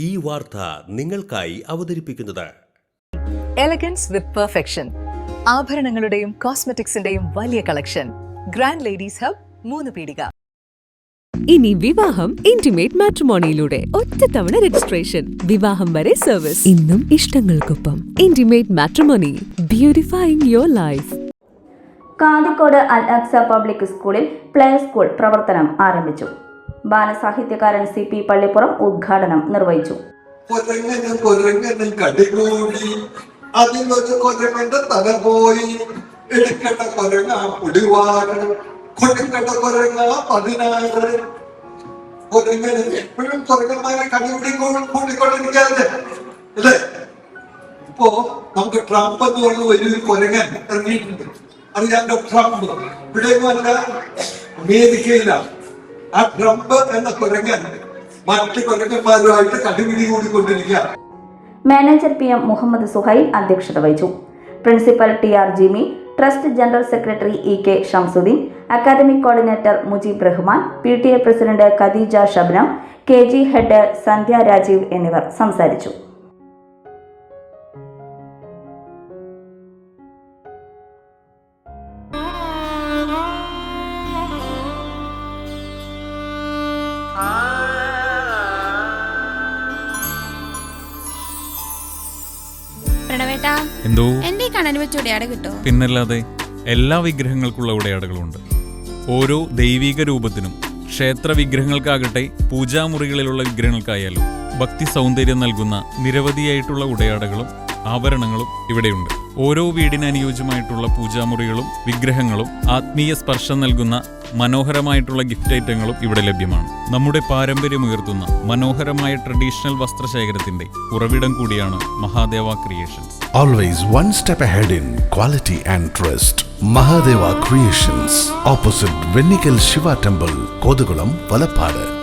ഈ വാർത്ത നിങ്ങൾക്കായി അവതരിപ്പിക്കുന്നത് എലഗൻസ് വിത്ത് പെർഫെക്ഷൻ. ആഭരണങ്ങളുടെയും കോസ്മെറ്റിക്സിന്റെയും വലിയ കളക്ഷൻ. ഗ്രാൻഡ് ലേഡീസ് ഹബ്, 3 പീടിക. ഇനി വിവാഹം ഇന്റിമേറ്റ് മാട്രിമോണിയിലൂടെ ഒറ്റത്തവണ രജിസ്ട്രേഷൻ, വിവാഹം വരെ സർവീസ്. ഇന്നും ഇഷ്ടങ്ങൾക്കൊപ്പം intimate matrimony, beautifying your life. Kathikode Al Aqsa public സ്കൂളിൽ പ്ലേ സ്കൂൾ പ്രവർത്തനം ആരംഭിച്ചു. ബാലസാഹിത്യകാരൻ CP പള്ളിപ്പുറം ഉദ്ഘാടനം നിർവഹിച്ചു. ഇപ്പോ നമുക്ക് ട്രംപ് എന്ന് പറഞ്ഞ വലിയൊരു കൊരങ്ങൻ ഇറങ്ങിയിട്ടുണ്ട്. അറിയാമല്ലോ, ട്രംപ് ഇവിടെയൊന്നുമല്ല, അമേരിക്കയിലാണ്. ആ ട്രംപ് എന്ന കൊരങ്ങൻ മറ്റ് കൊരങ്ങന്മാരുമായിട്ട് കടിപിടി കൂടിക്കൊണ്ടിരിക്കുക. മാനേജർ PM മുഹമ്മദ് സുഹൈൽ അധ്യക്ഷത വഹിച്ചു. Principal TR Jimi, trust general secretary EK Shamsuddin, academic coordinator Mujeeb Rahman, PTA president Khadija Shabnam, KG head Sandhya Rajeev എന്നിവർ സംസാരിച്ചു. എന്തോ എന്റെ കണ്ണന് വെച്ച ഉടയാട കിട്ടോ? പിന്നല്ലാതെ എല്ലാ വിഗ്രഹങ്ങൾക്കുള്ള ഉടയാടകളുണ്ട്. ഓരോ ദൈവിക രൂപത്തിനും, ക്ഷേത്ര വിഗ്രഹങ്ങൾക്കാകട്ടെ പൂജാമുറികളിലുള്ള വിഗ്രഹങ്ങൾക്കായാലും ഭക്തി സൗന്ദര്യം നൽകുന്ന നിരവധിയായിട്ടുള്ള ഉടയാടകളും ആഭരണങ്ങളും ഇവിടെയുണ്ട്. ഓരോ വീടിന് അനുയോജ്യമായിട്ടുള്ള പൂജാമുറികളും വിഗ്രഹങ്ങളും ആത്മീയ സ്പർശം നൽകുന്ന മനോഹരമായിട്ടുള്ള ഗിഫ്റ്റ് ഐറ്റങ്ങളും ഇവിടെ ലഭ്യമാണ്. നമ്മുടെ പാരമ്പര്യമുയർത്തുന്ന മനോഹരമായ ട്രഡീഷണൽ വസ്ത്രശേഖരത്തിന്റെ ഉറവിടം കൂടിയാണ് Mahadeva creations. Always one step ahead in quality and trust. Mahadeva Creations, opposite Vennikal Shiva Temple, Kodugulam, Valapadu.